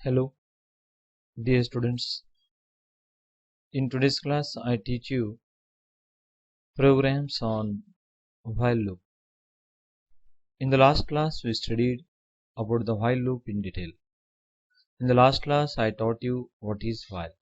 Hello, dear students. In today's class, I teach you programs on while loop. In the last class, we studied about the while loop in detail. In the last class, I taught you what is while.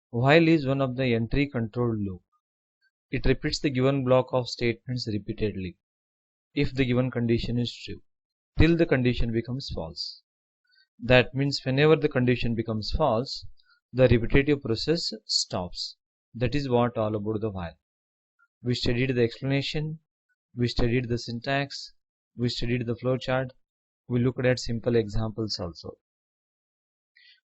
While is one of the entry controlled loop. It repeats the given block of statements repeatedly if the given condition is true till the condition becomes false. That means whenever the condition becomes false, the repetitive process stops. That is what all about the while. We studied the explanation, we studied the syntax, we studied the flowchart, we looked at simple examples also.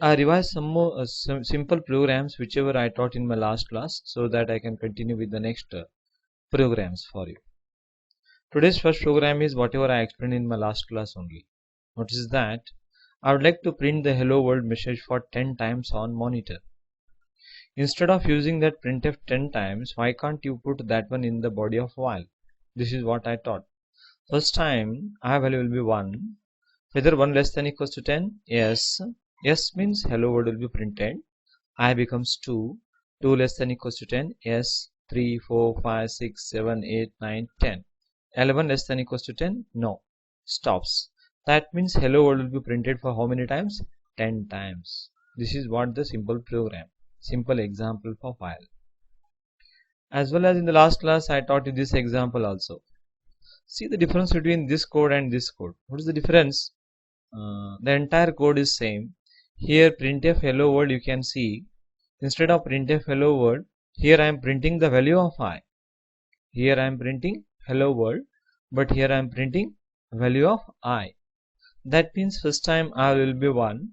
I revised some more simple programs whichever I taught in my last class so that I can continue with the next programs for you. Today's first program is whatever I explained in my last class only. Notice that I would like to print the hello world message for 10 times on monitor. Instead of using that printf 10 times, why can't you put that one in the body of while? This is what I taught. First time I value will be 1. Whether 1 less than equals to 10? Yes. Yes means hello world will be printed. I becomes 2. 2 less than equals to 10? Yes. 3, 4, 5, 6, 7, 8, 9, 10. 11 less than equals to 10? No. Stops. That means hello world will be printed for how many times? 10 times. This is what the simple program. Simple example for while. As well as in the last class I taught you this example also. See the difference between this code and this code. What is the difference? The entire code is same. Here printf hello world you can see. Instead of printf hello world, here I am printing the value of I. Here I am printing hello world, but here I am printing value of I. That means first time I will be 1.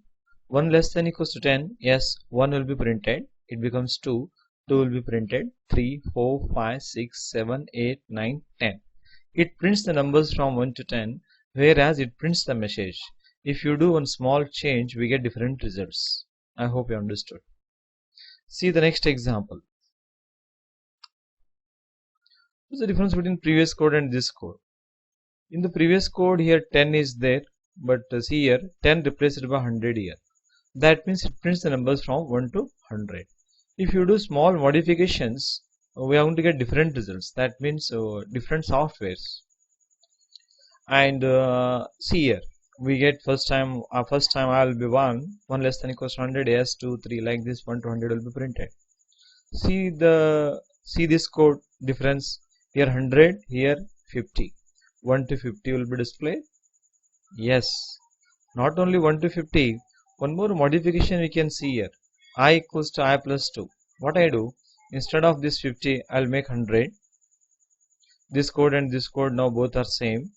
1 less than equals to 10. Yes, 1 will be printed. It becomes 2. 2 will be printed. 3, 4, 5, 6, 7, 8, 9, 10. It prints the numbers from 1 to 10, whereas it prints the message. If you do one small change, we get different results. I hope you understood. See the next example. What's the difference between previous code and this code? In the previous code here 10 is there, but see here 10 replaced by 100 here. That means it prints the numbers from 1 to 100. If you do small modifications, we are going to get different results. That means different softwares. And see here, we get first time I will be 1 less than equals to 100. Yes, 2, 3 like this. 1 to 100 will be printed. See this code difference. Here 100, here 50. 1 to 50 will be displayed. Yes, not only 1 to 50. One more modification we can see here. I equals to I plus 2. What I do, instead of this 50, I'll make 100. This code and this code now both are same.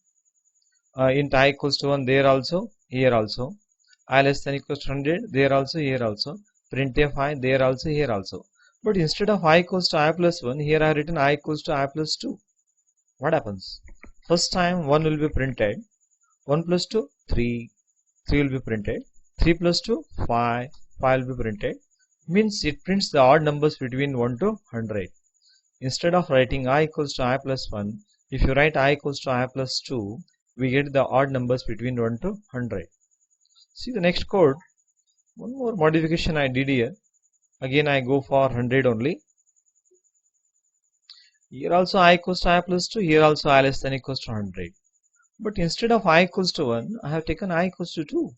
Int I equals to 1 there also, here also. I less than equals to 100, there also, here also. Printf I there also, here also. But instead of I equals to I plus 1, here I have written I equals to I plus 2. What happens? First time 1 will be printed. 1 plus 2, 3. 3 will be printed. 3 plus 2, 5. 5 will be printed. Means it prints the odd numbers between 1 to 100. Instead of writing I equals to I plus 1, if you write I equals to I plus 2, we get the odd numbers between 1 to 100. See the next code. One more modification I did here. Again I go for 100 only. Here also I equals to I plus 2. Here also I less than equals to 100. But instead of I equals to 1, I have taken I equals to 2.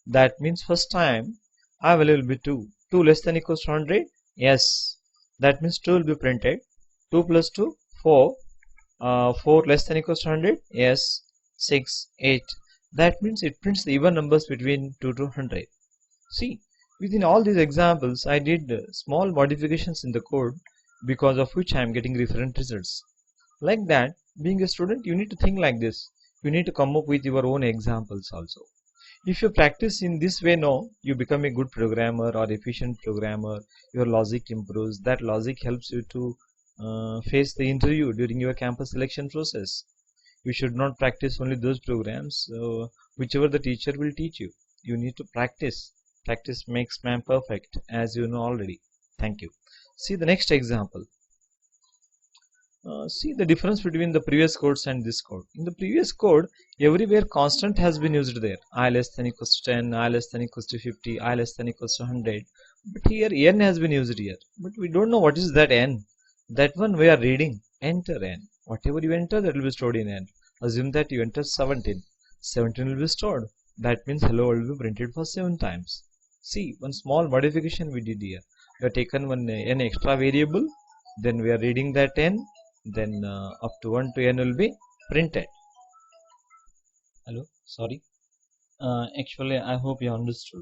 That means first time I value will be 2. 2 less than equals to 100? Yes. That means 2 will be printed. 2 plus 2, 4. 4 less than equals to 100? Yes. 6, 8. That means it prints the even numbers between 2 to 100. See, within all these examples, I did small modifications in the code because of which I am getting different results. Like that, being a student, you need to think like this. You need to come up with your own examples also. If you practice in this way now, you become a good programmer or efficient programmer. Your logic improves. That logic helps you to face the interview during your campus selection process. You should not practice only those programs whichever the teacher will teach you. You need to practice. Practice makes man perfect, as you know already. Thank you. See the next example. See the difference between the previous codes and this code. In the previous code, everywhere constant has been used there. I less than equals to 10, I less than equals to 50, I less than equals to 100. But here n has been used here. But we don't know what is that n. That one we are reading. Enter n. Whatever you enter, that will be stored in n. Assume that you enter 17. 17 will be stored. That means hello world will be printed for 7 times. See, one small modification we did here. We have taken one n extra variable. Then we are reading that n. Then up to 1 to n will be printed. Hello, sorry. Actually, I hope you understood.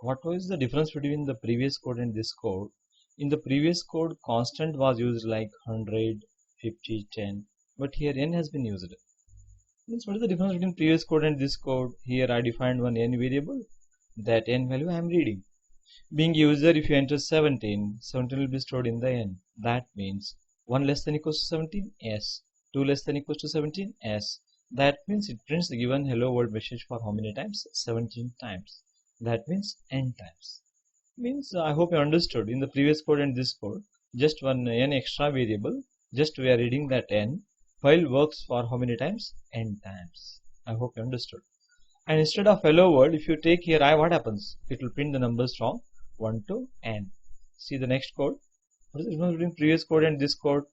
What was the difference between the previous code and this code? In the previous code, constant was used like 100, 50, 10. But here n has been used. Means what is the difference between previous code and this code? Here I defined one n variable. That n value I am reading. Being user, if you enter 17, 17 will be stored in the n. That means 1 less than equals to 17, yes. 2 less than equals to 17, yes. That means it prints the given hello world message for how many times? 17 times. That means n times. Means I hope you understood. In the previous code and this code, just one n extra variable. Just we are reading that n. File works for how many times? N times. I hope you understood. And instead of hello world, if you take here I, what happens? It will print the numbers from 1 to n. See the next code. What is the difference between previous code and this code?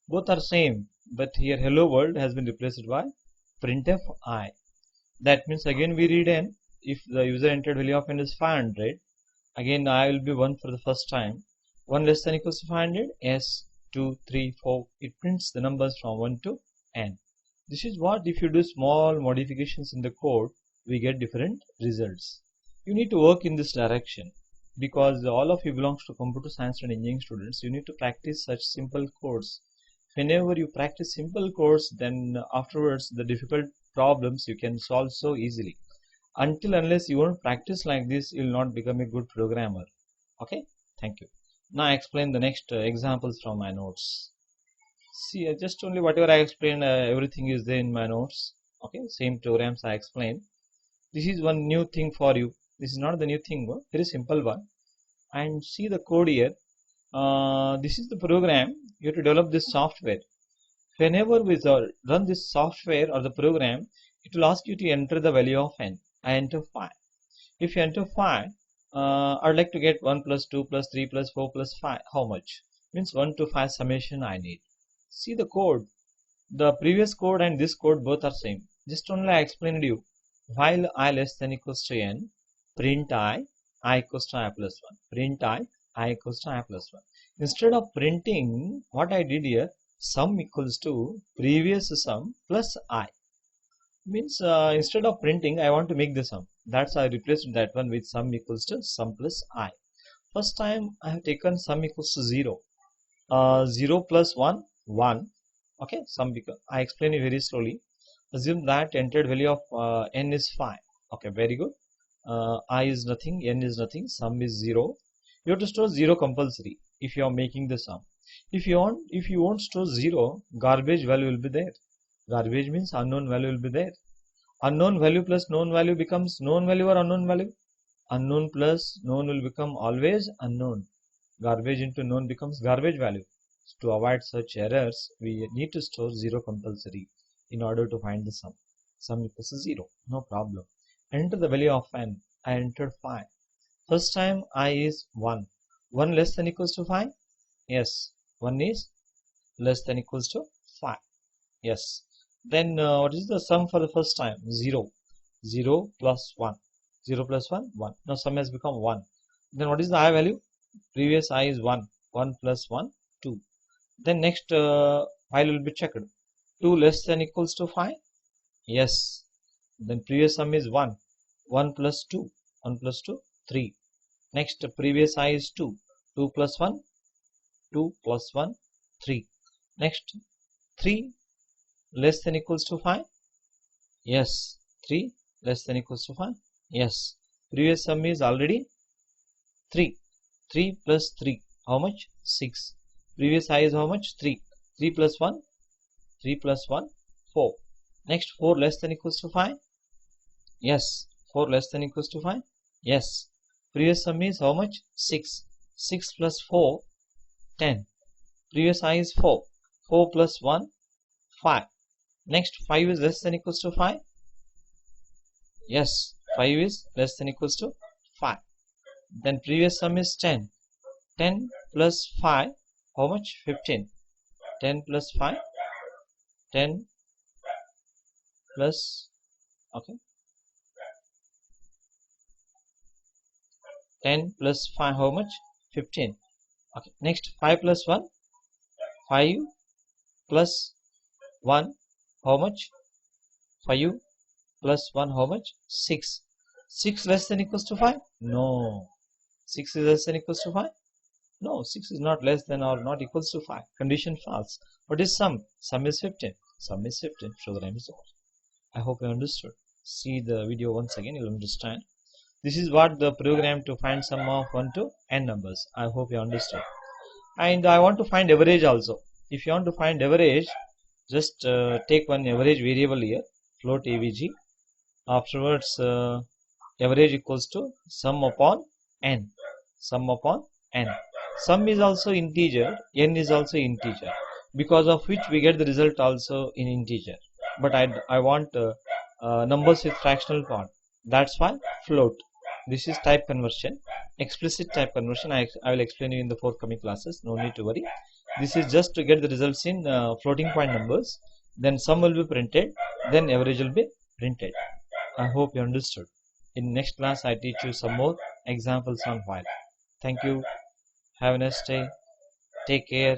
Both are same, but here hello world has been replaced by printf I. That means again we read n. If the user entered value of n is 500, again I will be 1 for the first time. 1 less than equals to 500, s, 2, 3, 4. It prints the numbers from 1 to n. This is what if you do small modifications in the code, we get different results. You need to work in this direction. Because all of you belongs to computer science and engineering students, you need to practice such simple codes. Whenever you practice simple codes, then afterwards the difficult problems you can solve so easily. Until unless you won't practice like this, you will not become a good programmer. Okay, thank you. Now I explain the next examples from my notes. See, just only whatever I explained, everything is there in my notes. Okay, same programs I explained. This is one new thing for you. This is not the new thing, very simple one. And see the code here. This is the program. You have to develop this software. Whenever we run this software or the program, it will ask you to enter the value of n. I enter 5. If you enter 5, I would like to get 1 plus 2 plus 3 plus 4 plus 5. How much? Means 1 to 5 summation I need. See the code. The previous code and this code both are same. Just only I explained you. While I less than equals to n, print I equals to I plus 1. Print I equals to I plus 1. Instead of printing, what I did here, sum equals to previous sum plus I. Means instead of printing, I want to make the sum. That's I replaced that one with sum equals to sum plus I. First time I have taken sum equals to 0. 0 plus 1, 1. Okay, sum because I explain it very slowly. Assume that entered value of n is 5. Okay, very good. I is nothing, n is nothing, sum is 0. You have to store 0 compulsory if you are making the sum. If you won't store 0, garbage value will be there. Garbage means unknown value will be there. Unknown value plus known value becomes known value or unknown value. Unknown plus known will become always unknown. Garbage into known becomes garbage value. To avoid such errors, we need to store 0 compulsory in order to find the sum. Sum equals to 0, no problem. Enter the value of n. I entered 5. First time I is 1. 1 less than equals to 5? Yes. 1 is less than equals to 5. Yes. Then what is the sum for the first time? 0. 0 plus 1. 0 plus 1, 1. Now sum has become 1. Then what is the I value? Previous I is 1. 1 plus 1, 2. Then next file will be checked. 2 less than equals to 5? Yes. Then previous sum is 1. 1 plus 2. 1 plus 2, 3. Next previous I is 2. 2 plus 1, 2 plus 1, 3. Next 3 less than equals to 5? Yes. 3 less than equals to 5? Yes. Previous sum is already 3. 3 plus 3. How much? 6. Previous I is how much? 3. 3 plus 1? 3 plus 1? 4. Next 4 less than equals to 5? Yes. 4 less than equals to 5? Yes. Previous sum is how much? 6. 6 plus 4? 10. Previous I is 4. 4 plus 1, 5. Next, 5 is less than equals to 5. Yes, 5 is less than equals to 5. Then previous sum is 10. 10 plus 5, how much? 15. 10 plus 5, 10 plus, okay, 10 plus 5, how much? 15. Okay, next 5 plus 1, 5 plus 1, how much? 5 plus 1, how much? 6. 6 less than equals to 5? No. 6 is less than equals to 5? No, 6 is not less than or not equals to 5. Condition false. What is sum? Sum is 15. Sum is 15. Program is over. I hope you understood. See the video once again, you'll understand. This is what the program to find sum of 1 to n numbers. I hope you understood. And I want to find average also. If you want to find average, just take one average variable here, float avg. Afterwards, average equals to sum upon n. Sum upon n. Sum is also integer, n is also integer, because of which we get the result also in integer. But I want numbers with fractional part. That's why float. This is type conversion. Explicit type conversion I will explain you in the forthcoming classes. No need to worry. This is just to get the results in floating point numbers. Then sum will be printed. Then average will be printed. I hope you understood. In next class I teach you some more examples on while. Thank you. Have a nice day. Take care.